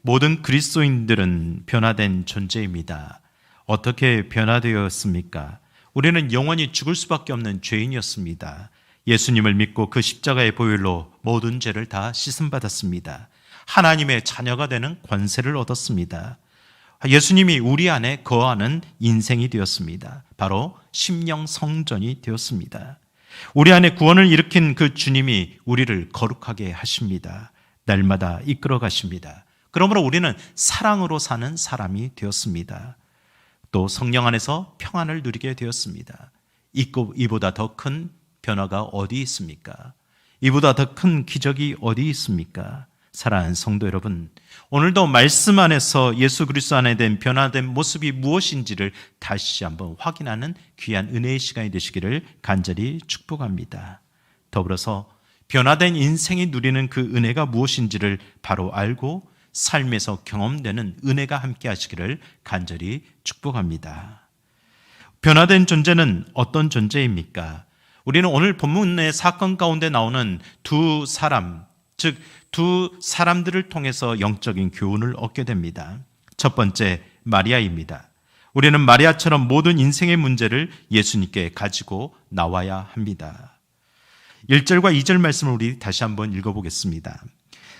모든 그리스도인들은 변화된 존재입니다. 어떻게 변화되었습니까? 우리는 영원히 죽을 수밖에 없는 죄인이었습니다. 예수님을 믿고 그 십자가의 보혈로 모든 죄를 다 씻음받았습니다. 하나님의 자녀가 되는 권세를 얻었습니다. 예수님이 우리 안에 거하는 인생이 되었습니다. 바로 심령 성전이 되었습니다. 우리 안에 구원을 일으킨 그 주님이 우리를 거룩하게 하십니다. 날마다 이끌어 가십니다. 그러므로 우리는 사랑으로 사는 사람이 되었습니다. 또 성령 안에서 평안을 누리게 되었습니다. 이보다 더 큰 변화가 어디 있습니까? 이보다 더 큰 기적이 어디 있습니까? 사랑하는 성도 여러분, 오늘도 말씀 안에서 예수 그리스도 안에 된 변화된 모습이 무엇인지를 다시 한번 확인하는 귀한 은혜의 시간이 되시기를 간절히 축복합니다. 더불어서 변화된 인생이 누리는 그 은혜가 무엇인지를 바로 알고 삶에서 경험되는 은혜가 함께 하시기를 간절히 축복합니다. 변화된 존재는 어떤 존재입니까? 우리는 오늘 본문의 사건 가운데 나오는 두 사람, 즉 두 사람들을 통해서 영적인 교훈을 얻게 됩니다. 첫 번째, 마리아입니다. 우리는 마리아처럼 모든 인생의 문제를 예수님께 가지고 나와야 합니다. 1절과 2절 말씀을 우리 다시 한번 읽어보겠습니다.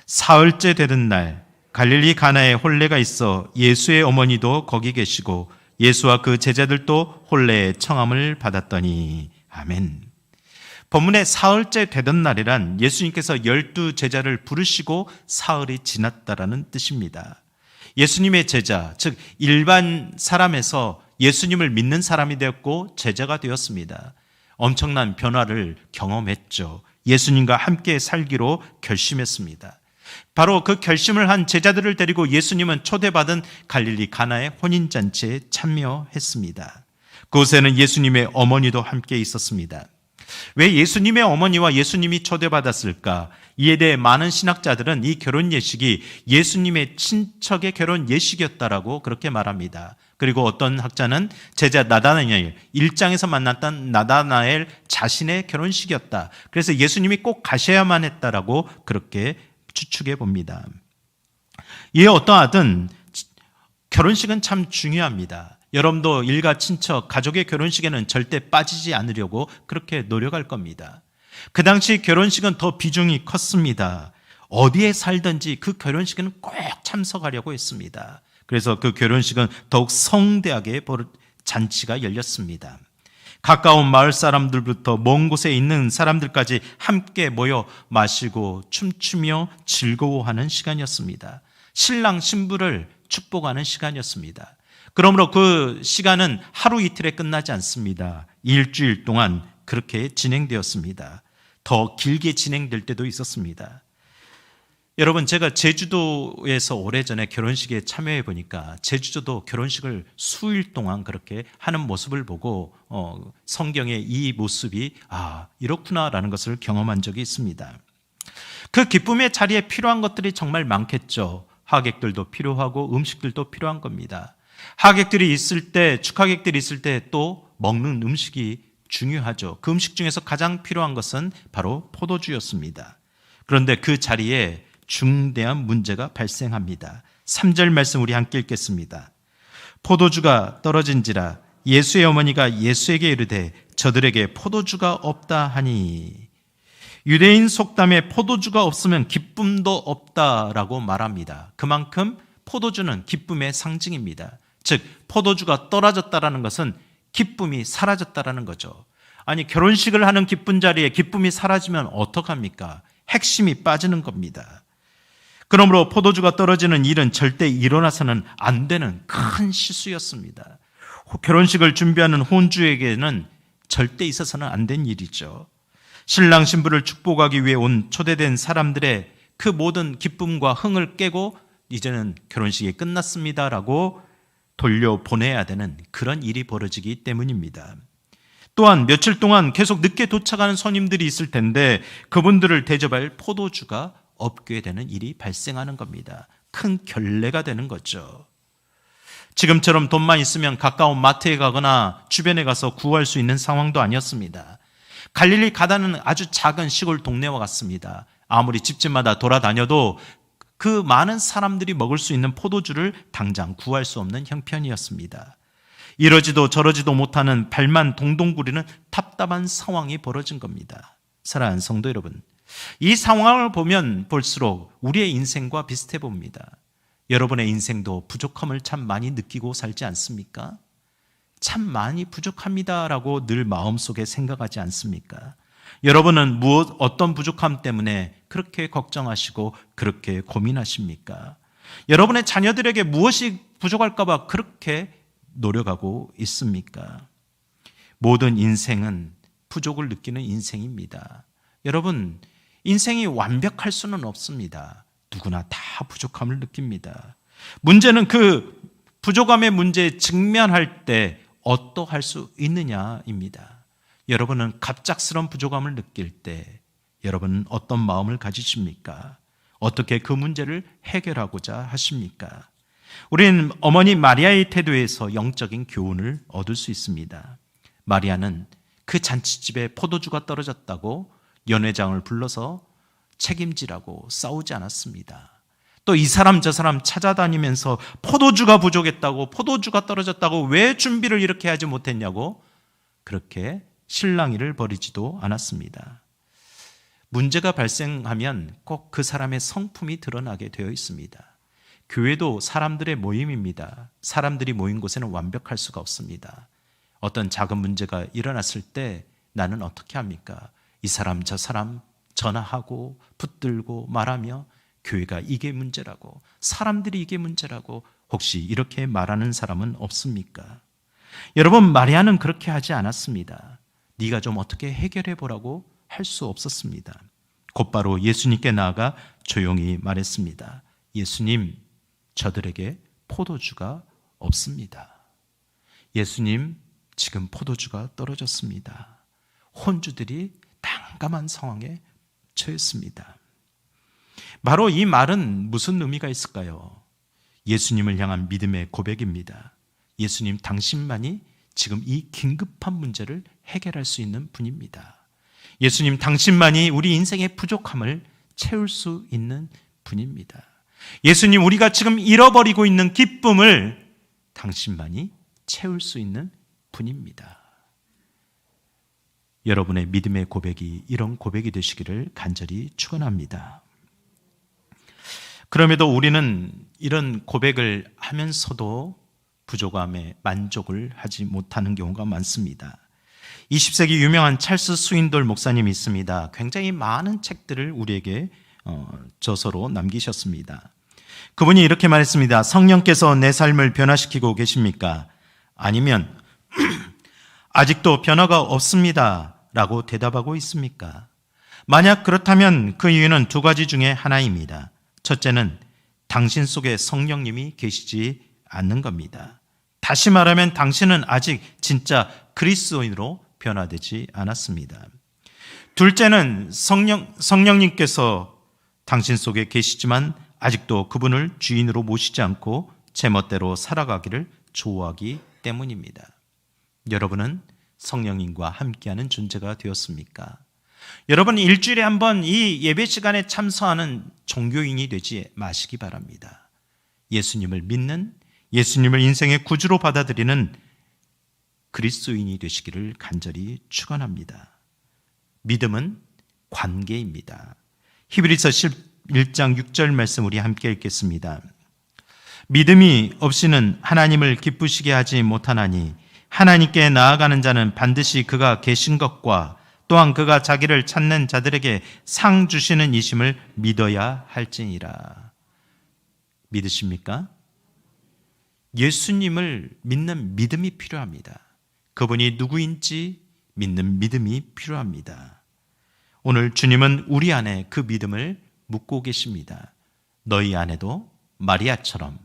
사흘째 되던 날 갈릴리 가나에 혼례가 있어 예수의 어머니도 거기 계시고 예수와 그 제자들도 혼례의 청함을 받았더니 아멘. 본문의 사흘째 되던 날이란 예수님께서 12 제자를 부르시고 사흘이 지났다라는 뜻입니다. 예수님의 제자, 즉 일반 사람에서 예수님을 믿는 사람이 되었고 제자가 되었습니다. 엄청난 변화를 경험했죠. 예수님과 함께 살기로 결심했습니다. 바로 그 결심을 한 제자들을 데리고 예수님은 초대받은 갈릴리 가나의 혼인잔치에 참여했습니다. 그곳에는 예수님의 어머니도 함께 있었습니다. 왜 예수님의 어머니와 예수님이 초대받았을까? 이에 대해 많은 신학자들은 이 결혼 예식이 예수님의 친척의 결혼 예식이었다라고 그렇게 말합니다. 그리고 어떤 학자는 제자 나다나엘, 1장에서 만났던 나다나엘 자신의 결혼식이었다. 그래서 예수님이 꼭 가셔야만 했다라고 그렇게 추측해 봅니다. 이에 어떠하든 결혼식은 참 중요합니다. 여러분도 일가 친척, 가족의 결혼식에는 절대 빠지지 않으려고 그렇게 노력할 겁니다. 그 당시 결혼식은 더 비중이 컸습니다. 어디에 살든지 그 결혼식에는 꼭 참석하려고 했습니다. 그래서 그 결혼식은 더욱 성대하게 잔치가 열렸습니다. 가까운 마을 사람들부터 먼 곳에 있는 사람들까지 함께 모여 마시고 춤추며 즐거워하는 시간이었습니다. 신랑 신부를 축복하는 시간이었습니다. 그러므로 그 시간은 하루 이틀에 끝나지 않습니다. 일주일 동안 그렇게 진행되었습니다. 더 길게 진행될 때도 있었습니다. 여러분, 제가 제주도에서 오래전에 결혼식에 참여해 보니까 제주도도 결혼식을 수일 동안 그렇게 하는 모습을 보고 성경의 이 모습이 이렇구나라는 것을 경험한 적이 있습니다. 그 기쁨의 자리에 필요한 것들이 정말 많겠죠. 하객들도 필요하고 음식들도 필요한 겁니다. 하객들이 있을 때, 축하객들이 있을 때 또 먹는 음식이 중요하죠. 그 음식 중에서 가장 필요한 것은 바로 포도주였습니다. 그런데 그 자리에 중대한 문제가 발생합니다. 3절 말씀 우리 함께 읽겠습니다. 포도주가 떨어진지라 예수의 어머니가 예수에게 이르되 저들에게 포도주가 없다 하니. 유대인 속담에 포도주가 없으면 기쁨도 없다라고 말합니다. 그만큼 포도주는 기쁨의 상징입니다. 즉 포도주가 떨어졌다라는 것은 기쁨이 사라졌다라는 거죠. 아니, 결혼식을 하는 기쁜 자리에 기쁨이 사라지면 어떡합니까? 핵심이 빠지는 겁니다. 그러므로 포도주가 떨어지는 일은 절대 일어나서는 안 되는 큰 실수였습니다. 결혼식을 준비하는 혼주에게는 절대 있어서는 안 된 일이죠. 신랑 신부를 축복하기 위해 온 초대된 사람들의 그 모든 기쁨과 흥을 깨고 이제는 결혼식이 끝났습니다라고 돌려보내야 되는 그런 일이 벌어지기 때문입니다. 또한 며칠 동안 계속 늦게 도착하는 손님들이 있을 텐데 그분들을 대접할 포도주가 없게 되는 일이 발생하는 겁니다. 큰 결례가 되는 거죠. 지금처럼 돈만 있으면 가까운 마트에 가거나 주변에 가서 구할 수 있는 상황도 아니었습니다. 갈릴리 가나는 아주 작은 시골 동네와 같습니다. 아무리 집집마다 돌아다녀도 그 많은 사람들이 먹을 수 있는 포도주를 당장 구할 수 없는 형편이었습니다. 이러지도 저러지도 못하는 발만 동동 구리는 답답한 상황이 벌어진 겁니다. 사랑하는 성도 여러분, 이 상황을 보면 볼수록 우리의 인생과 비슷해 봅니다. 여러분의 인생도 부족함을 참 많이 느끼고 살지 않습니까? 참 많이 부족합니다라고 늘 마음속에 생각하지 않습니까? 여러분은 어떤 부족함 때문에 그렇게 걱정하시고 그렇게 고민하십니까? 여러분의 자녀들에게 무엇이 부족할까 봐 그렇게 노력하고 있습니까? 모든 인생은 부족을 느끼는 인생입니다. 여러분, 인생이 완벽할 수는 없습니다. 누구나 다 부족함을 느낍니다. 문제는 그 부족함의 문제에 직면할 때 어떠할 수 있느냐입니다. 여러분은 갑작스러운 부족함을 느낄 때 여러분은 어떤 마음을 가지십니까? 어떻게 그 문제를 해결하고자 하십니까? 우리는 어머니 마리아의 태도에서 영적인 교훈을 얻을 수 있습니다. 마리아는 그 잔치집에 포도주가 떨어졌다고 연회장을 불러서 책임지라고 싸우지 않았습니다. 또 이 사람 저 사람 찾아다니면서 포도주가 부족했다고, 포도주가 떨어졌다고, 왜 준비를 이렇게 하지 못했냐고 그렇게 실랑이를 벌이지도 않았습니다. 문제가 발생하면 꼭 그 사람의 성품이 드러나게 되어 있습니다. 교회도 사람들의 모임입니다. 사람들이 모인 곳에는 완벽할 수가 없습니다. 어떤 작은 문제가 일어났을 때 나는 어떻게 합니까? 이 사람 저 사람 전화하고 붙들고 말하며 교회가 이게 문제라고, 사람들이 이게 문제라고 혹시 이렇게 말하는 사람은 없습니까? 여러분, 마리아는 그렇게 하지 않았습니다. 네가 좀 어떻게 해결해 보라고 할 수 없었습니다. 곧바로 예수님께 나아가 조용히 말했습니다. 예수님, 저들에게 포도주가 없습니다. 예수님, 지금 포도주가 떨어졌습니다. 혼주들이 난감한 상황에 처했습니다. 바로 이 말은 무슨 의미가 있을까요? 예수님을 향한 믿음의 고백입니다. 예수님, 당신만이 지금 이 긴급한 문제를 해결할 수 있는 분입니다. 예수님, 당신만이 우리 인생의 부족함을 채울 수 있는 분입니다. 예수님, 우리가 지금 잃어버리고 있는 기쁨을 당신만이 채울 수 있는 분입니다. 여러분의 믿음의 고백이 이런 고백이 되시기를 간절히 축원합니다. 그럼에도 우리는 이런 고백을 하면서도 부족함에 만족을 하지 못하는 경우가 많습니다. 20세기 유명한 찰스 스윈돌 목사님이 있습니다. 굉장히 많은 책들을 우리에게 저서로 남기셨습니다. 그분이 이렇게 말했습니다. 성령께서 내 삶을 변화시키고 계십니까? 아니면 아직도 변화가 없습니다 라고 대답하고 있습니까? 만약 그렇다면 그 이유는 두 가지 중에 하나입니다. 첫째는 당신 속에 성령님이 계시지 않는 겁니다. 다시 말하면 당신은 아직 진짜 그리스도인으로 변화되지 않았습니다. 둘째는 성령님께서 당신 속에 계시지만 아직도 그분을 주인으로 모시지 않고 제멋대로 살아가기를 좋아하기 때문입니다. 여러분은 성령님과 함께하는 존재가 되었습니까? 여러분, 일주일에 한 번 이 예배 시간에 참석하는 종교인이 되지 마시기 바랍니다. 예수님을 믿는, 예수님을 인생의 구주로 받아들이는 그리스도인이 되시기를 간절히 축원합니다. 믿음은 관계입니다. 히브리서 11장 6절 말씀 우리 함께 읽겠습니다. 믿음이 없이는 하나님을 기쁘시게 하지 못하나니 하나님께 나아가는 자는 반드시 그가 계신 것과 또한 그가 자기를 찾는 자들에게 상 주시는 이심을 믿어야 할지니라. 믿으십니까? 예수님을 믿는 믿음이 필요합니다. 그분이 누구인지 믿는 믿음이 필요합니다. 오늘 주님은 우리 안에 그 믿음을 묻고 계십니다. 너희 안에도 마리아처럼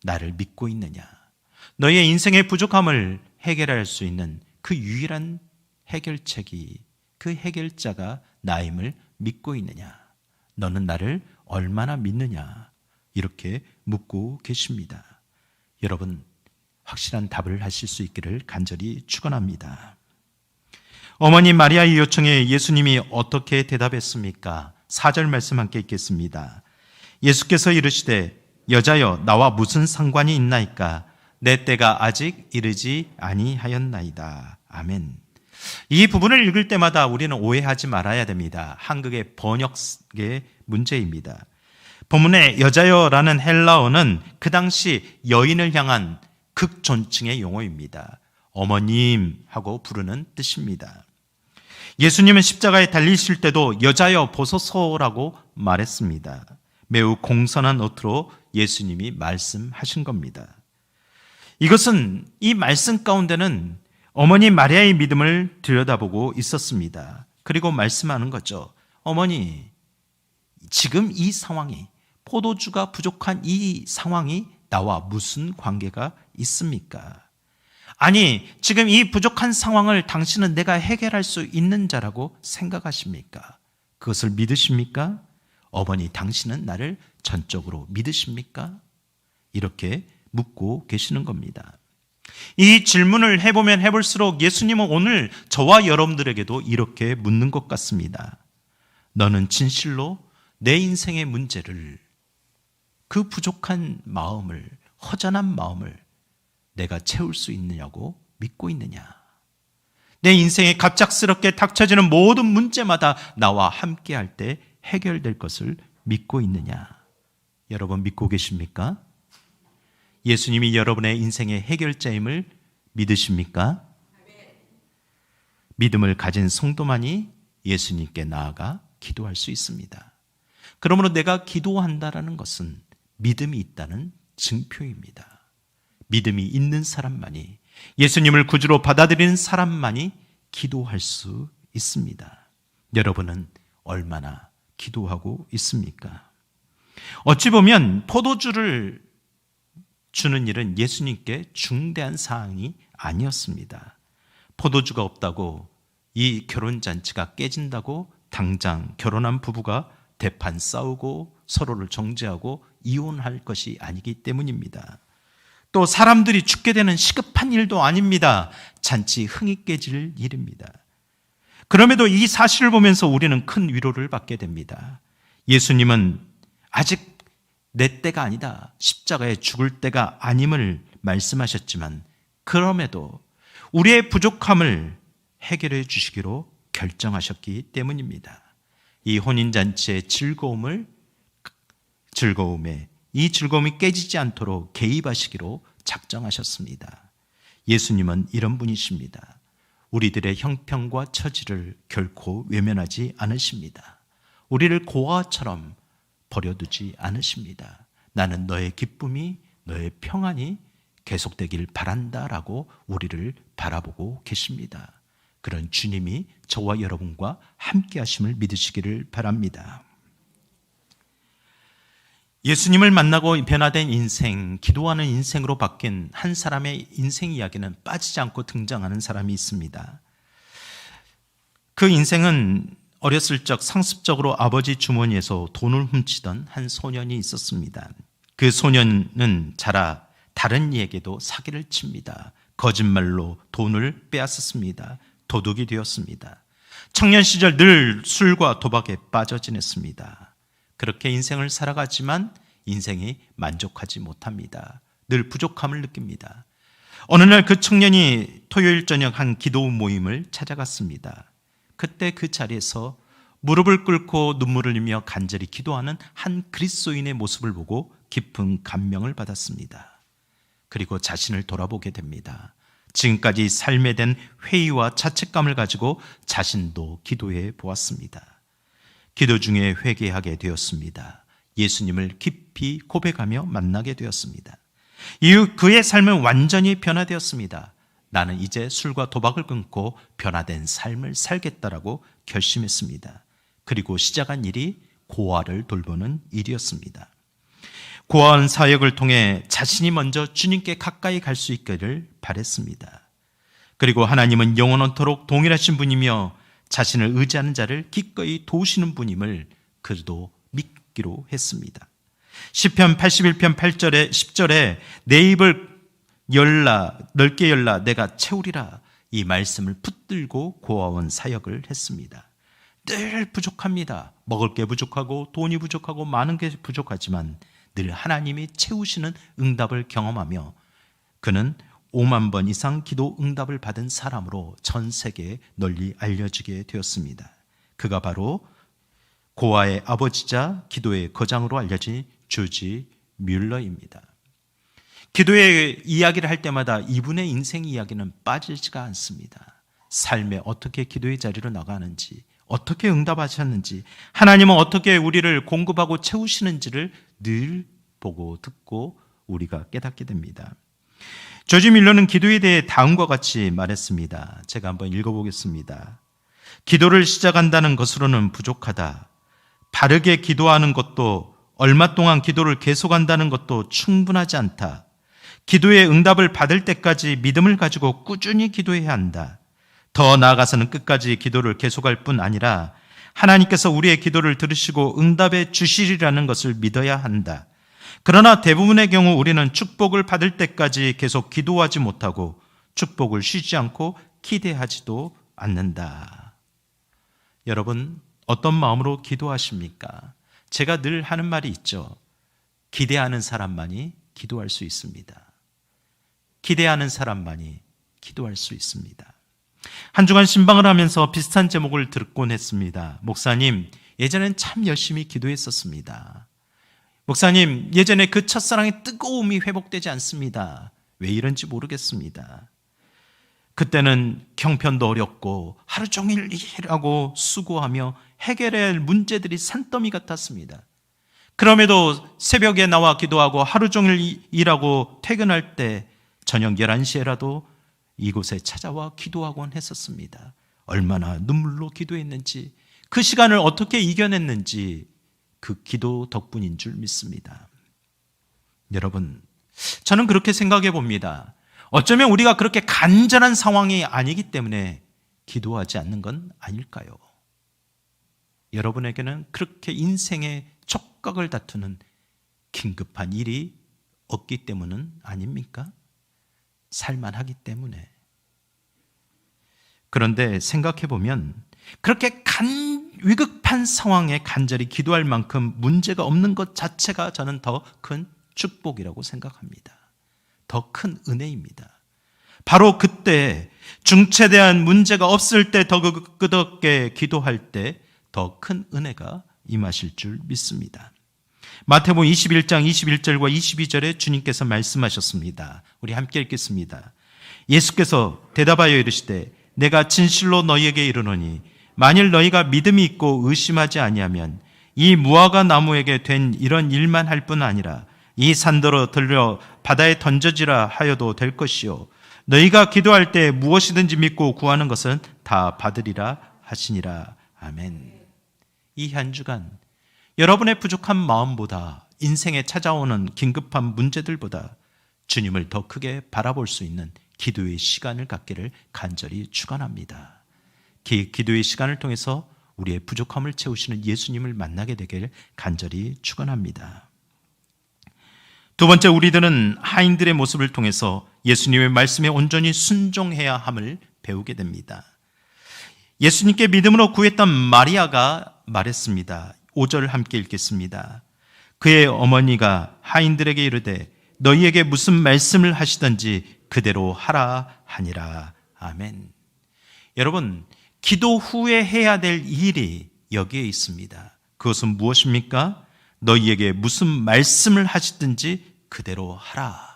나를 믿고 있느냐? 너희의 인생의 부족함을 해결할 수 있는 그 유일한 해결책이, 그 해결자가 나임을 믿고 있느냐? 너는 나를 얼마나 믿느냐? 이렇게 묻고 계십니다. 여러분, 확실한 답을 하실 수 있기를 간절히 축원합니다. 어머니 마리아의 요청에 예수님이 어떻게 대답했습니까? 4절 말씀 함께 읽겠습니다. 예수께서 이르시되 여자여 나와 무슨 상관이 있나이까? 내 때가 아직 이르지 아니하였나이다. 아멘. 이 부분을 읽을 때마다 우리는 오해하지 말아야 됩니다. 한국의 번역의 문제입니다. 본문의 여자여라는 헬라어는 그 당시 여인을 향한 극존칭의 용어입니다. 어머님 하고 부르는 뜻입니다. 예수님은 십자가에 달리실 때도 여자여 보소서라고 말했습니다. 매우 공손한 어투로 예수님이 말씀하신 겁니다. 이것은 이 말씀 가운데는 어머니 마리아의 믿음을 들여다보고 있었습니다. 그리고 말씀하는 거죠. 어머니, 지금 이 상황이, 포도주가 부족한 이 상황이 나와 무슨 관계가 있습니까? 아니, 지금 이 부족한 상황을 당신은 내가 해결할 수 있는 자라고 생각하십니까? 그것을 믿으십니까? 어머니, 당신은 나를 전적으로 믿으십니까? 이렇게 묻고 계시는 겁니다. 이 질문을 해보면 해볼수록 예수님은 오늘 저와 여러분들에게도 이렇게 묻는 것 같습니다. 너는 진실로 내 인생의 문제를, 그 부족한 마음을, 허전한 마음을 내가 채울 수 있느냐고 믿고 있느냐? 내 인생에 갑작스럽게 닥쳐지는 모든 문제마다 나와 함께 할 때 해결될 것을 믿고 있느냐? 여러분 믿고 계십니까? 예수님이 여러분의 인생의 해결자임을 믿으십니까? 믿음을 가진 성도만이 예수님께 나아가 기도할 수 있습니다. 그러므로 내가 기도한다라는 것은 믿음이 있다는 증표입니다. 믿음이 있는 사람만이, 예수님을 구주로 받아들이는 사람만이 기도할 수 있습니다. 여러분은 얼마나 기도하고 있습니까? 어찌 보면 포도주를 주는 일은 예수님께 중대한 사항이 아니었습니다. 포도주가 없다고 이 결혼잔치가 깨진다고 당장 결혼한 부부가 대판 싸우고 서로를 정죄하고 이혼할 것이 아니기 때문입니다. 또 사람들이 죽게 되는 시급한 일도 아닙니다. 잔치 흥이 깨질 일입니다. 그럼에도 이 사실을 보면서 우리는 큰 위로를 받게 됩니다. 예수님은 아직 내 때가 아니다, 십자가에 죽을 때가 아님을 말씀하셨지만 그럼에도 우리의 부족함을 해결해 주시기로 결정하셨기 때문입니다. 이 혼인잔치의 즐거움에 이 즐거움이 깨지지 않도록 개입하시기로 작정하셨습니다. 예수님은 이런 분이십니다. 우리들의 형편과 처지를 결코 외면하지 않으십니다. 우리를 고아처럼 버려두지 않으십니다. 나는 너의 기쁨이, 너의 평안이 계속되길 바란다라고 우리를 바라보고 계십니다. 그런 주님이 저와 여러분과 함께 하심을 믿으시기를 바랍니다. 예수님을 만나고 변화된 인생, 기도하는 인생으로 바뀐 한 사람의 인생 이야기는 빠지지 않고 등장하는 사람이 있습니다. 그 인생은 어렸을 적 상습적으로 아버지 주머니에서 돈을 훔치던 한 소년이 있었습니다. 그 소년은 자라 다른 이에게도 사기를 칩니다. 거짓말로 돈을 빼앗았습니다. 도둑이 되었습니다. 청년 시절 늘 술과 도박에 빠져 지냈습니다. 그렇게 인생을 살아가지만 인생이 만족하지 못합니다. 늘 부족함을 느낍니다. 어느 날 그 청년이 토요일 저녁 한 기도 모임을 찾아갔습니다. 그때 그 자리에서 무릎을 꿇고 눈물을 흘리며 간절히 기도하는 한 그리스도인의 모습을 보고 깊은 감명을 받았습니다. 그리고 자신을 돌아보게 됩니다. 지금까지 삶에 대한 회의와 자책감을 가지고 자신도 기도해 보았습니다. 기도 중에 회개하게 되었습니다. 예수님을 깊이 고백하며 만나게 되었습니다. 이후 그의 삶은 완전히 변화되었습니다. 나는 이제 술과 도박을 끊고 변화된 삶을 살겠다라고 결심했습니다. 그리고 시작한 일이 고아를 돌보는 일이었습니다. 고아원 사역을 통해 자신이 먼저 주님께 가까이 갈 수 있기를 바랬습니다. 그리고 하나님은 영원토록 동일하신 분이며 자신을 의지하는 자를 기꺼이 도우시는 분임을 그도 믿기로 했습니다. 시편 81편 8절에 10절에 내 입을 넓게 열라 내가 채우리라, 이 말씀을 붙들고 고아원 사역을 했습니다. 늘 부족합니다. 먹을 게 부족하고 돈이 부족하고 많은 게 부족하지만 늘 하나님이 채우시는 응답을 경험하며 그는 5만 번 이상 기도 응답을 받은 사람으로 전 세계에 널리 알려지게 되었습니다. 그가 바로 고아의 아버지자 기도의 거장으로 알려진 조지 뮬러입니다. 기도의 이야기를 할 때마다 이분의 인생 이야기는 빠지지가 않습니다. 삶에 어떻게 기도의 자리로 나가는지, 어떻게 응답하셨는지, 하나님은 어떻게 우리를 공급하고 채우시는지를 늘 보고 듣고 우리가 깨닫게 됩니다. 조지 밀러는 기도에 대해 다음과 같이 말했습니다. 제가 한번 읽어보겠습니다. 기도를 시작한다는 것으로는 부족하다. 바르게 기도하는 것도, 얼마 동안 기도를 계속한다는 것도 충분하지 않다. 기도의 응답을 받을 때까지 믿음을 가지고 꾸준히 기도해야 한다. 더 나아가서는 끝까지 기도를 계속할 뿐 아니라 하나님께서 우리의 기도를 들으시고 응답해 주시리라는 것을 믿어야 한다. 그러나 대부분의 경우 우리는 축복을 받을 때까지 계속 기도하지 못하고 축복을 쉬지 않고 기대하지도 않는다. 여러분, 어떤 마음으로 기도하십니까? 제가 늘 하는 말이 있죠. 기대하는 사람만이 기도할 수 있습니다. 기대하는 사람만이 기도할 수 있습니다. 한 주간 신방을 하면서 비슷한 제목을 듣곤 했습니다. 목사님, 예전엔 참 열심히 기도했었습니다. 목사님, 예전에 그 첫사랑의 뜨거움이 회복되지 않습니다. 왜 이런지 모르겠습니다. 그때는 형편도 어렵고 하루 종일 일하고 수고하며 해결해야 할 문제들이 산더미 같았습니다. 그럼에도 새벽에 나와 기도하고 하루 종일 일하고 퇴근할 때 저녁 11시에라도 이곳에 찾아와 기도하곤 했었습니다. 얼마나 눈물로 기도했는지, 그 시간을 어떻게 이겨냈는지 그 기도 덕분인 줄 믿습니다. 여러분, 저는 그렇게 생각해 봅니다. 어쩌면 우리가 그렇게 간절한 상황이 아니기 때문에 기도하지 않는 건 아닐까요? 여러분에게는 그렇게 인생의 촉각을 다투는 긴급한 일이 없기 때문은 아닙니까? 살만하기 때문에. 그런데 생각해 보면 그렇게 위급한 상황에 간절히 기도할 만큼 문제가 없는 것 자체가 저는 더 큰 축복이라고 생각합니다. 더 큰 은혜입니다. 바로 그때 중체대한 문제가 없을 때 더 끄덕게 기도할 때 더 큰 은혜가 임하실 줄 믿습니다. 마태복음 21장 21절과 22절에 주님께서 말씀하셨습니다. 우리 함께 읽겠습니다. 예수께서 대답하여 이르시되 내가 진실로 너희에게 이르노니 만일 너희가 믿음이 있고 의심하지 아니하면 이 무화과 나무에게 된 이런 일만 할 뿐 아니라 이 산더러 들려 바다에 던져지라 하여도 될 것이요 너희가 기도할 때 무엇이든지 믿고 구하는 것은 다 받으리라 하시니라. 아멘. 이 한 주간 여러분의 부족한 마음보다 인생에 찾아오는 긴급한 문제들보다 주님을 더 크게 바라볼 수 있는 기도의 시간을 갖기를 간절히 축원합니다. 기도의 시간을 통해서 우리의 부족함을 채우시는 예수님을 만나게 되길 간절히 축원합니다. 두 번째, 우리들은 하인들의 모습을 통해서 예수님의 말씀에 온전히 순종해야 함을 배우게 됩니다. 예수님께 믿음으로 구했던 마리아가 말했습니다. 5절 함께 읽겠습니다. 그의 어머니가 하인들에게 이르되 너희에게 무슨 말씀을 하시든지 그대로 하라 하니라. 아멘. 여러분, 기도 후에 해야 될 일이 여기에 있습니다. 그것은 무엇입니까? 너희에게 무슨 말씀을 하시든지 그대로 하라.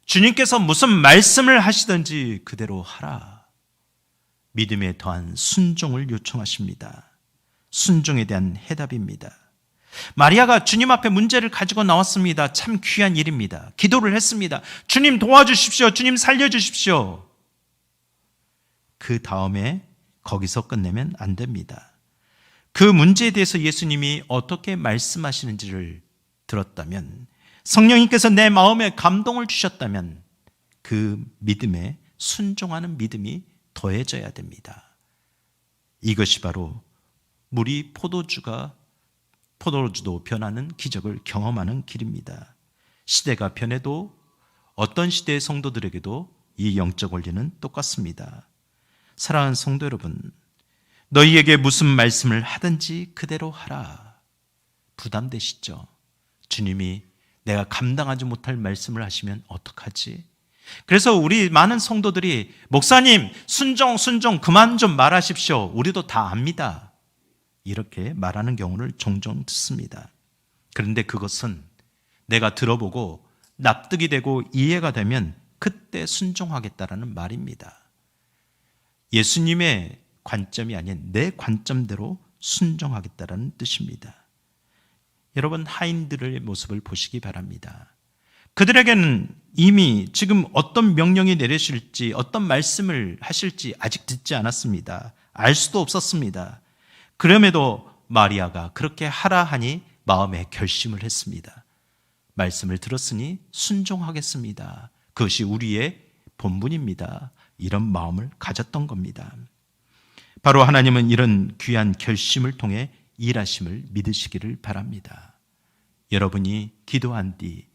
주님께서 무슨 말씀을 하시든지 그대로 하라. 믿음에 더한 순종을 요청하십니다. 순종에 대한 해답입니다. 마리아가 주님 앞에 문제를 가지고 나왔습니다. 참 귀한 일입니다. 기도를 했습니다. 주님 도와주십시오. 주님 살려주십시오. 그 다음에 거기서 끝내면 안 됩니다. 그 문제에 대해서 예수님이 어떻게 말씀하시는지를 들었다면, 성령님께서 내 마음에 감동을 주셨다면 그 믿음에 순종하는 믿음이 더해져야 됩니다. 이것이 바로 물이 포도주도 변하는 기적을 경험하는 길입니다. 시대가 변해도 어떤 시대의 성도들에게도 이 영적 원리는 똑같습니다. 사랑하는 성도 여러분, 너희에게 무슨 말씀을 하든지 그대로 하라. 부담되시죠? 주님이 내가 감당하지 못할 말씀을 하시면 어떡하지? 그래서 우리 많은 성도들이 목사님 순종 그만 좀 말하십시오. 우리도 다 압니다. 이렇게 말하는 경우를 종종 듣습니다. 그런데 그것은 내가 들어보고 납득이 되고 이해가 되면 그때 순종하겠다라는 말입니다. 예수님의 관점이 아닌 내 관점대로 순종하겠다라는 뜻입니다. 여러분, 하인들의 모습을 보시기 바랍니다. 그들에게는 이미 지금 어떤 명령이 내리실지 어떤 말씀을 하실지 아직 듣지 않았습니다. 알 수도 없었습니다. 그럼에도 마리아가 그렇게 하라 하니 마음에 결심을 했습니다. 말씀을 들었으니 순종하겠습니다. 그것이 우리의 본분입니다. 이런 마음을 가졌던 겁니다. 바로 하나님은 이런 귀한 결심을 통해 일하심을 믿으시기를 바랍니다. 여러분이 기도한 뒤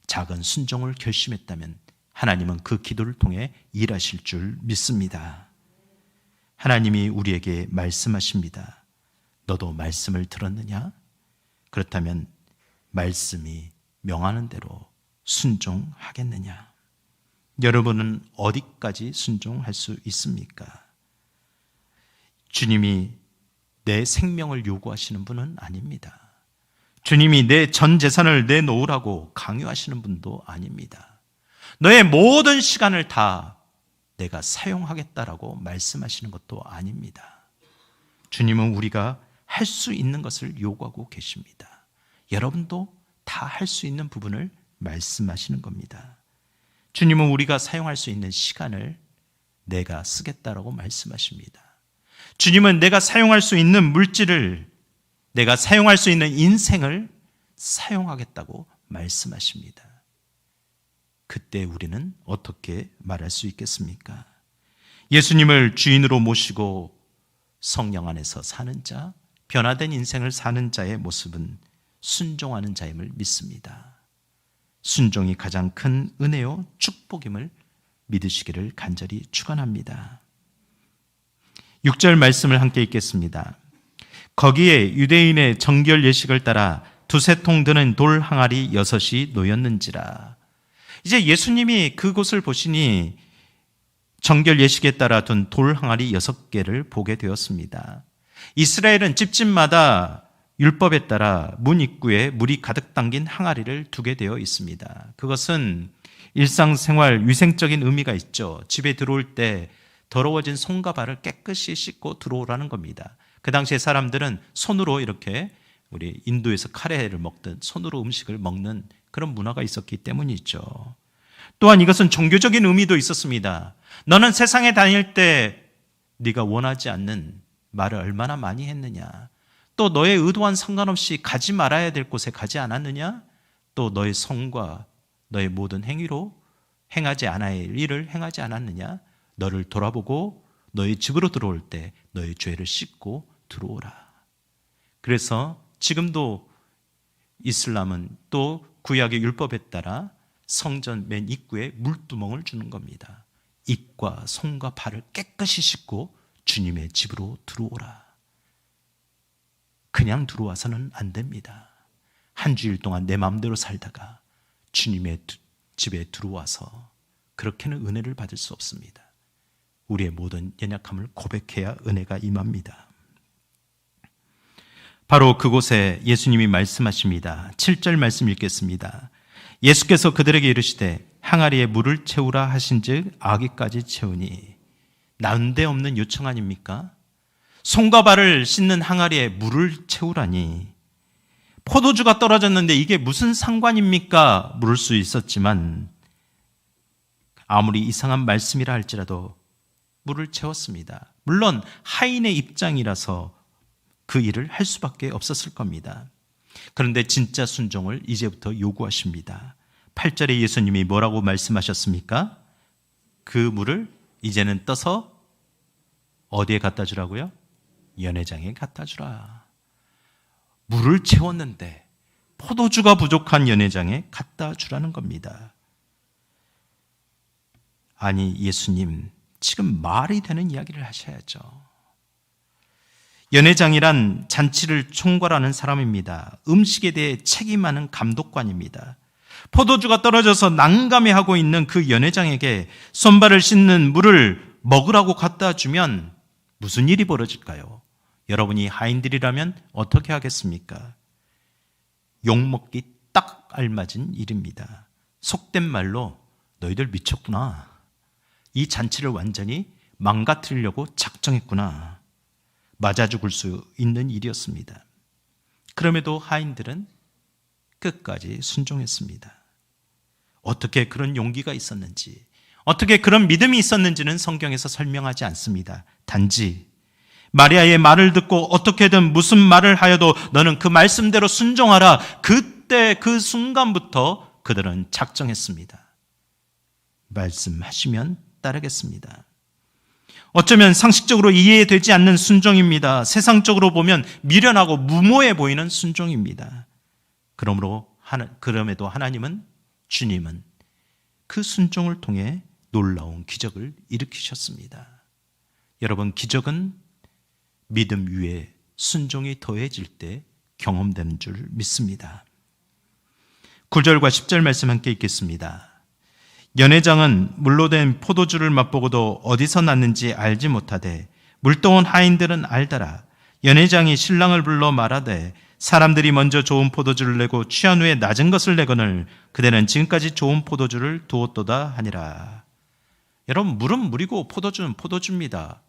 작은 순종을 결심했다면 하나님은 그 기도를 통해 일하실 줄 믿습니다. 하나님이 우리에게 말씀하십니다. 너도 말씀을 들었느냐? 그렇다면 말씀이 명하는 대로 순종하겠느냐? 여러분은 어디까지 순종할 수 있습니까? 주님이 내 생명을 요구하시는 분은 아닙니다. 주님이 내 전 재산을 내놓으라고 강요하시는 분도 아닙니다. 너의 모든 시간을 다 내가 사용하겠다라고 말씀하시는 것도 아닙니다. 주님은 우리가 할 수 있는 것을 요구하고 계십니다. 여러분도 다 할 수 있는 부분을 말씀하시는 겁니다. 주님은 우리가 사용할 수 있는 시간을 내가 쓰겠다라고 말씀하십니다. 주님은 내가 사용할 수 있는 물질을, 내가 사용할 수 있는 인생을 사용하겠다고 말씀하십니다. 그때 우리는 어떻게 말할 수 있겠습니까? 예수님을 주인으로 모시고 성령 안에서 사는 자, 변화된 인생을 사는 자의 모습은 순종하는 자임을 믿습니다. 순종이 가장 큰 은혜요 축복임을 믿으시기를 간절히 축원합니다. 6절 말씀을 함께 읽겠습니다. 거기에 유대인의 정결 예식을 따라 두세 통 드는 돌 항아리 6이 놓였는지라. 이제 예수님이 그곳을 보시니 정결 예식에 따라 둔 돌 항아리 6개를 보게 되었습니다. 이스라엘은 집집마다 율법에 따라 문 입구에 물이 가득 담긴 항아리를 두게 되어 있습니다. 그것은 일상생활 위생적인 의미가 있죠. 집에 들어올 때 더러워진 손과 발을 깨끗이 씻고 들어오라는 겁니다. 그 당시에 사람들은 손으로 이렇게 우리 인도에서 카레를 먹듯 손으로 음식을 먹는 그런 문화가 있었기 때문이죠. 또한 이것은 종교적인 의미도 있었습니다. 너는 세상에 다닐 때 네가 원하지 않는 말을 얼마나 많이 했느냐. 또 너의 의도와는 상관없이 가지 말아야 될 곳에 가지 않았느냐. 또 너의 성과 너의 모든 행위로 행하지 않아야 할 일을 행하지 않았느냐. 너를 돌아보고 너의 집으로 들어올 때 너의 죄를 씻고 들어오라. 그래서 지금도 이슬람은 또 구약의 율법에 따라 성전 맨 입구에 물두멍을 주는 겁니다. 입과 손과 발을 깨끗이 씻고 주님의 집으로 들어오라. 그냥 들어와서는 안 됩니다. 한 주일 동안 내 마음대로 살다가 주님의 집에 들어와서 그렇게는 은혜를 받을 수 없습니다. 우리의 모든 연약함을 고백해야 은혜가 임합니다. 바로 그곳에 예수님이 말씀하십니다. 7절 말씀 읽겠습니다. 예수께서 그들에게 이르시되 항아리에 물을 채우라 하신즉 아기까지 채우니. 난데없는 요청 아닙니까? 손과 발을 씻는 항아리에 물을 채우라니. 포도주가 떨어졌는데 이게 무슨 상관입니까? 물을 수 있었지만 아무리 이상한 말씀이라 할지라도 물을 채웠습니다. 물론 하인의 입장이라서 그 일을 할 수밖에 없었을 겁니다. 그런데 진짜 순종을 이제부터 요구하십니다. 8절에 예수님이 뭐라고 말씀하셨습니까? 그 물을 이제는 떠서 어디에 갖다 주라고요? 연회장에 갖다 주라. 물을 채웠는데 포도주가 부족한 연회장에 갖다 주라는 겁니다. 아니, 예수님, 지금 말이 되는 이야기를 하셔야죠. 연회장이란 잔치를 총괄하는 사람입니다. 음식에 대해 책임하는 감독관입니다. 포도주가 떨어져서 난감해하고 있는 그 연회장에게 손발을 씻는 물을 먹으라고 갖다 주면 무슨 일이 벌어질까요? 여러분이 하인들이라면 어떻게 하겠습니까? 욕먹기 딱 알맞은 일입니다. 속된 말로 너희들 미쳤구나. 이 잔치를 완전히 망가뜨리려고 작정했구나. 맞아 죽을 수 있는 일이었습니다. 그럼에도 하인들은 끝까지 순종했습니다. 어떻게 그런 용기가 있었는지, 어떻게 그런 믿음이 있었는지는 성경에서 설명하지 않습니다. 단지 마리아의 말을 듣고 어떻게든 무슨 말을 하여도 너는 그 말씀대로 순종하라. 그때 그 순간부터 그들은 작정했습니다. 말씀하시면 따르겠습니다. 어쩌면 상식적으로 이해되지 않는 순종입니다. 세상적으로 보면 미련하고 무모해 보이는 순종입니다. 그럼에도 하나님은, 주님은 그 순종을 통해 놀라운 기적을 일으키셨습니다. 여러분, 기적은 믿음 위에 순종이 더해질 때 경험되는 줄 믿습니다. 9절과 10절 말씀 함께 읽겠습니다. 연회장은 물로 된 포도주를 맛보고도 어디서 났는지 알지 못하되 물떠온 하인들은 알더라. 연회장이 신랑을 불러 말하되 사람들이 먼저 좋은 포도주를 내고 취한 후에 낮은 것을 내거늘 그대는 지금까지 좋은 포도주를 두었도다 하니라. 여러분, 물은 물이고 포도주는 포도주입니다.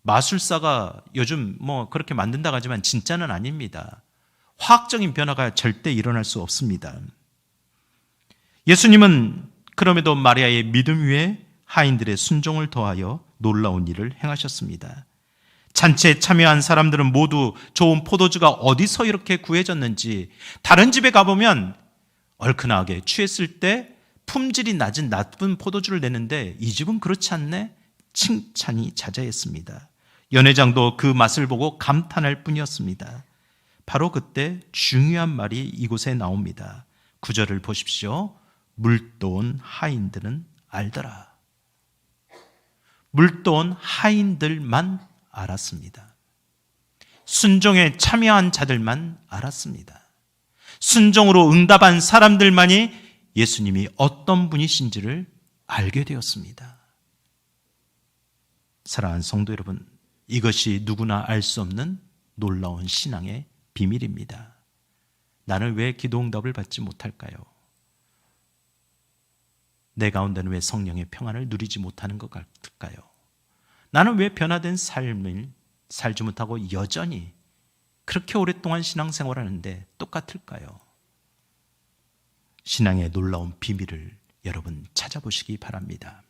마술사가 요즘 그렇게 만든다고 하지만 진짜는 아닙니다. 화학적인 변화가 절대 일어날 수 없습니다. 예수님은 그럼에도 마리아의 믿음 위에 하인들의 순종을 더하여 놀라운 일을 행하셨습니다. 잔치에 참여한 사람들은 모두 좋은 포도주가 어디서 이렇게 구해졌는지, 다른 집에 가보면 얼큰하게 취했을 때 품질이 낮은 나쁜 포도주를 내는데 이 집은 그렇지 않네? 칭찬이 자자했습니다. 연회장도 그 맛을 보고 감탄할 뿐이었습니다. 바로 그때 중요한 말이 이곳에 나옵니다. 9절을 보십시오. 물떠온 하인들은 알더라. 물떠온 하인들만 알았습니다. 순종에 참여한 자들만 알았습니다. 순종으로 응답한 사람들만이 예수님이 어떤 분이신지를 알게 되었습니다. 사랑하는 성도 여러분, 이것이 누구나 알 수 없는 놀라운 신앙의 비밀입니다. 나는 왜 기도 응답을 받지 못할까요? 내 가운데는 왜 성령의 평안을 누리지 못하는 것 같을까요? 나는 왜 변화된 삶을 살지 못하고 여전히 그렇게 오랫동안 신앙생활을 하는데 똑같을까요? 신앙의 놀라운 비밀을 여러분 찾아보시기 바랍니다.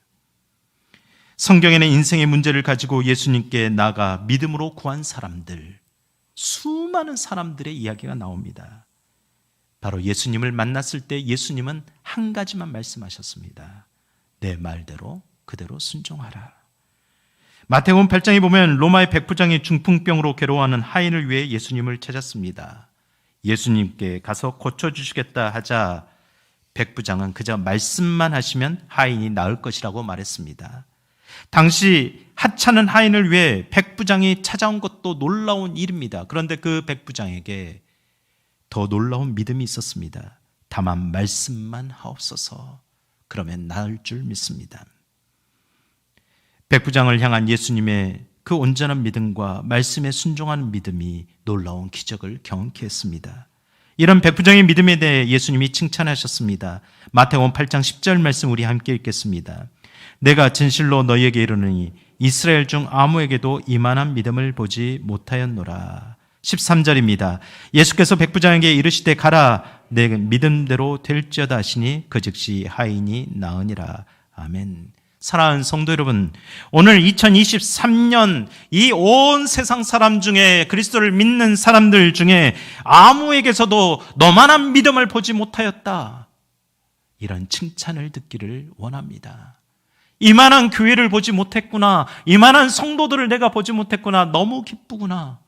성경에는 인생의 문제를 가지고 예수님께 나아가 믿음으로 구한 사람들, 수많은 사람들의 이야기가 나옵니다. 바로 예수님을 만났을 때 예수님은 한 가지만 말씀하셨습니다. 내 말대로 그대로 순종하라. 마태복음 8장에 보면 로마의 백부장이 중풍병으로 괴로워하는 하인을 위해 예수님을 찾았습니다. 예수님께 가서 고쳐주시겠다 하자 백부장은 그저 말씀만 하시면 하인이 나을 것이라고 말했습니다. 당시 하찮은 하인을 위해 백부장이 찾아온 것도 놀라운 일입니다. 그런데 그 백부장에게 더 놀라운 믿음이 있었습니다. 다만 말씀만 하옵소서. 그러면 나을 줄 믿습니다. 백부장을 향한 예수님의 그 온전한 믿음과 말씀에 순종하는 믿음이 놀라운 기적을 경험케 했습니다. 이런 백부장의 믿음에 대해 예수님이 칭찬하셨습니다. 마태복음 8장 10절 말씀 우리 함께 읽겠습니다. 내가 진실로 너희에게 이르노니 이스라엘 중 아무에게도 이만한 믿음을 보지 못하였노라. 13절입니다. 예수께서 백부장에게 이르시되 가라, 내 믿음대로 될지어다 하시니 그 즉시 하인이 나으니라. 아멘. 사랑하는 성도 여러분, 오늘 2023년 이 온 세상 사람 중에, 그리스도를 믿는 사람들 중에 아무에게서도 너만한 믿음을 보지 못하였다, 이런 칭찬을 듣기를 원합니다. 이만한 교회를 보지 못했구나, 이만한 성도들을 내가 보지 못했구나, 너무 기쁘구나,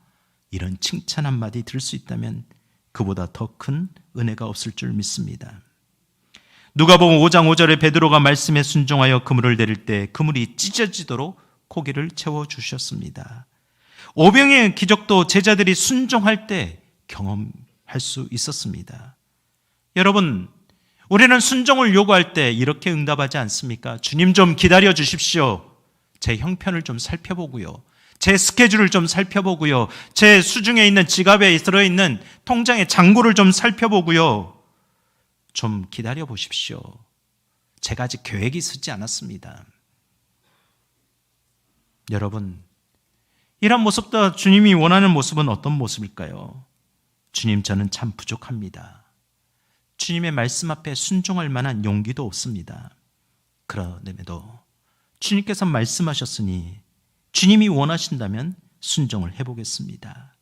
이런 칭찬 한마디 들을 수 있다면 그보다 더 큰 은혜가 없을 줄 믿습니다. 누가복음 5장 5절에 베드로가 말씀에 순종하여 그물을 내릴 때 그물이 찢어지도록 고기를 채워주셨습니다. 오병이의 기적도 제자들이 순종할 때 경험할 수 있었습니다. 여러분, 우리는 순종을 요구할 때 이렇게 응답하지 않습니까? 주님 좀 기다려 주십시오. 제 형편을 좀 살펴보고요. 제 스케줄을 좀 살펴보고요. 제 수중에 있는 지갑에 들어있는 통장의 잔고를 좀 살펴보고요. 좀 기다려 보십시오. 제가 아직 계획이 쓰지 않았습니다. 여러분, 이런 모습도 주님이 원하는 모습은 어떤 모습일까요? 주님, 저는 참 부족합니다. 주님의 말씀 앞에 순종할 만한 용기도 없습니다. 그럼에도 주님께서 말씀하셨으니 주님이 원하신다면 순종을 해보겠습니다.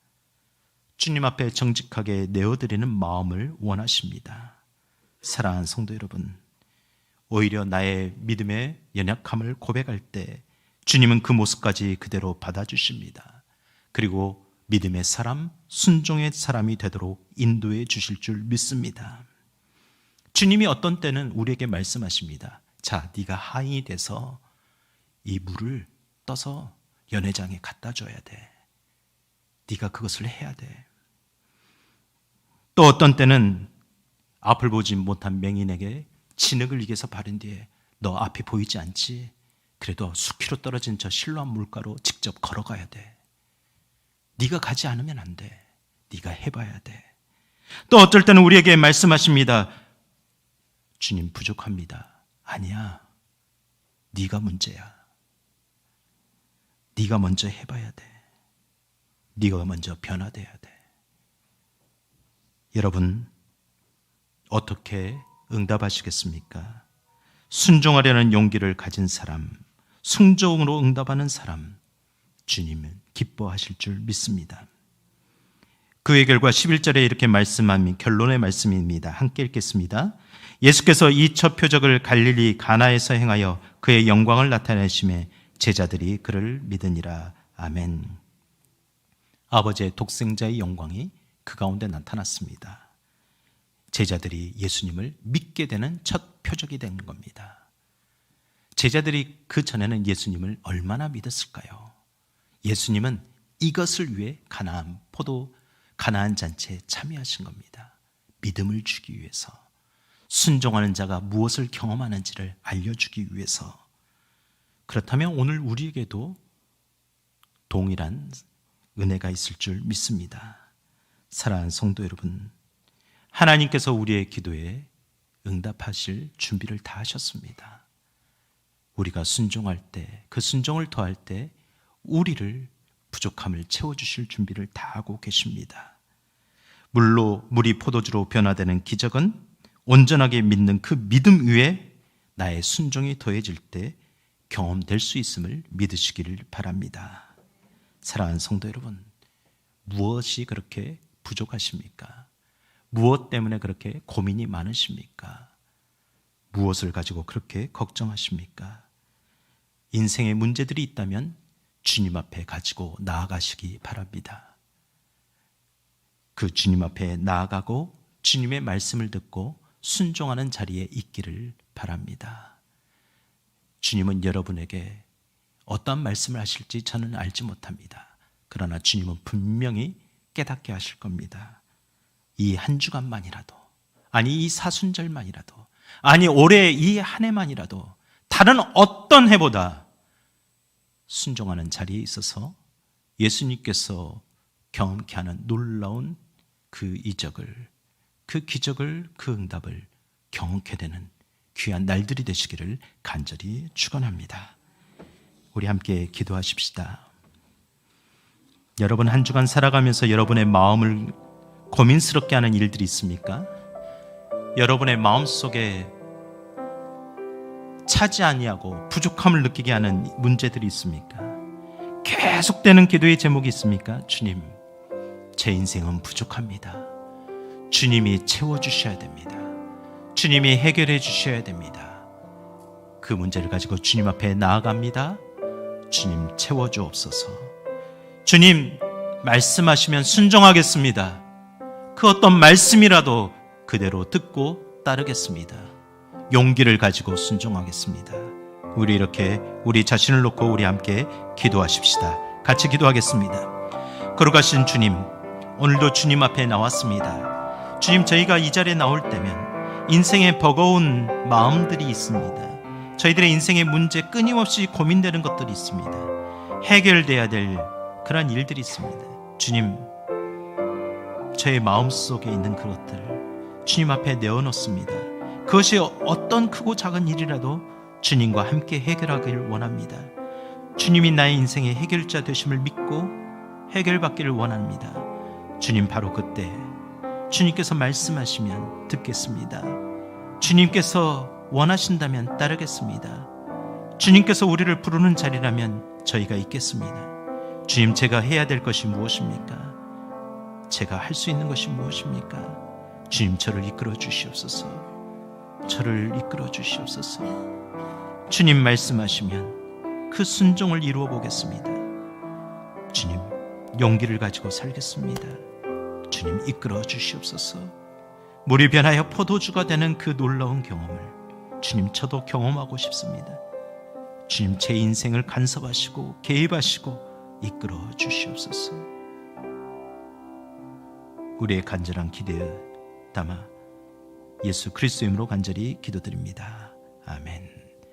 주님 앞에 정직하게 내어드리는 마음을 원하십니다. 사랑하는 성도 여러분, 오히려 나의 믿음의 연약함을 고백할 때 주님은 그 모습까지 그대로 받아주십니다. 그리고 믿음의 사람, 순종의 사람이 되도록 인도해 주실 줄 믿습니다. 주님이 어떤 때는 우리에게 말씀하십니다. 자, 네가 하인이 돼서 이 물을 떠서 연회장에 갖다 줘야 돼. 네가 그것을 해야 돼. 또 어떤 때는 앞을 보지 못한 맹인에게 진흙을 이겨서 바른 뒤에 너 앞이 보이지 않지? 그래도 수키로 떨어진 저 실로암 물가로 직접 걸어가야 돼. 네가 가지 않으면 안 돼. 네가 해봐야 돼. 또 어쩔 때는 우리에게 말씀하십니다. 주님, 부족합니다. 아니야. 네가 문제야. 네가 먼저 해봐야 돼. 네가 먼저 변화돼야 돼. 여러분, 어떻게 응답하시겠습니까? 순종하려는 용기를 가진 사람, 순종으로 응답하는 사람, 주님은 기뻐하실 줄 믿습니다. 그의 결과 11절에 이렇게 말씀하는 결론의 말씀입니다. 함께 읽겠습니다. 예수께서 이 첫 표적을 갈릴리 가나에서 행하여 그의 영광을 나타내심에 제자들이 그를 믿으니라. 아멘. 아버지의 독생자의 영광이 그 가운데 나타났습니다. 제자들이 예수님을 믿게 되는 첫 표적이 된 겁니다. 제자들이 그 전에는 예수님을 얼마나 믿었을까요? 예수님은 이것을 위해 가나안 잔치에 참여하신 겁니다. 믿음을 주기 위해서, 순종하는 자가 무엇을 경험하는지를 알려주기 위해서. 그렇다면 오늘 우리에게도 동일한 은혜가 있을 줄 믿습니다. 사랑하는 성도 여러분, 하나님께서 우리의 기도에 응답하실 준비를 다 하셨습니다. 우리가 순종할 때, 그 순종을 더할 때 우리를 부족함을 채워주실 준비를 다 하고 계십니다. 물이 포도주로 변화되는 기적은 온전하게 믿는 그 믿음 위에 나의 순종이 더해질 때 경험될 수 있음을 믿으시기를 바랍니다. 사랑하는 성도 여러분, 무엇이 그렇게 부족하십니까? 무엇 때문에 그렇게 고민이 많으십니까? 무엇을 가지고 그렇게 걱정하십니까? 인생에 문제들이 있다면 주님 앞에 가지고 나아가시기 바랍니다. 그 주님 앞에 나아가고 주님의 말씀을 듣고 순종하는 자리에 있기를 바랍니다. 주님은 여러분에게 어떤 말씀을 하실지 저는 알지 못합니다. 그러나 주님은 분명히 깨닫게 하실 겁니다. 이 한 주간만이라도, 아니 이 사순절만이라도, 아니 올해 이 한 해만이라도 다른 어떤 해보다 순종하는 자리에 있어서 예수님께서 경험케 하는 놀라운 그 이적을, 그 기적을, 그 응답을 경험케 되는 귀한 날들이 되시기를 간절히 축원합니다. 우리 함께 기도하십시다. 여러분 한 주간 살아가면서 여러분의 마음을 고민스럽게 하는 일들이 있습니까? 여러분의 마음속에 차지 아니하고 부족함을 느끼게 하는 문제들이 있습니까? 계속되는 기도의 제목이 있습니까? 주님, 제 인생은 부족합니다. 주님이 채워주셔야 됩니다. 주님이 해결해 주셔야 됩니다. 그 문제를 가지고 주님 앞에 나아갑니다. 주님 채워주옵소서. 주님 말씀하시면 순종하겠습니다. 그 어떤 말씀이라도 그대로 듣고 따르겠습니다. 용기를 가지고 순종하겠습니다. 우리 이렇게 우리 자신을 놓고 우리 함께 기도하십시다. 같이 기도하겠습니다. 거룩하신 주님, 오늘도 주님 앞에 나왔습니다. 주님, 저희가 이 자리에 나올 때면 인생에 버거운 마음들이 있습니다. 저희들의 인생의 문제, 끊임없이 고민되는 것들이 있습니다. 해결돼야 될 그런 일들이 있습니다. 주님, 저의 마음속에 있는 그것들을 주님 앞에 내어놓습니다. 그것이 어떤 크고 작은 일이라도 주님과 함께 해결하기를 원합니다. 주님이 나의 인생의 해결자 되심을 믿고 해결받기를 원합니다. 주님, 바로 그때 주님께서 말씀하시면 듣겠습니다. 주님께서 원하신다면 따르겠습니다. 주님께서 우리를 부르는 자리라면 저희가 있겠습니다. 주님, 제가 해야 될 것이 무엇입니까? 제가 할 수 있는 것이 무엇입니까? 주님, 저를 이끌어 주시옵소서. 저를 이끌어 주시옵소서. 주님 말씀하시면 그 순종을 이루어 보겠습니다. 주님, 용기를 가지고 살겠습니다. 주님, 이끌어 주시옵소서. 물이 변하여 포도주가 되는 그 놀라운 경험을 주님, 저도 경험하고 싶습니다. 주님, 제 인생을 간섭하시고 개입하시고 이끌어 주시옵소서. 우리의 간절한 기대에 담아 예수 그리스도 이름으로 간절히 기도드립니다. 아멘.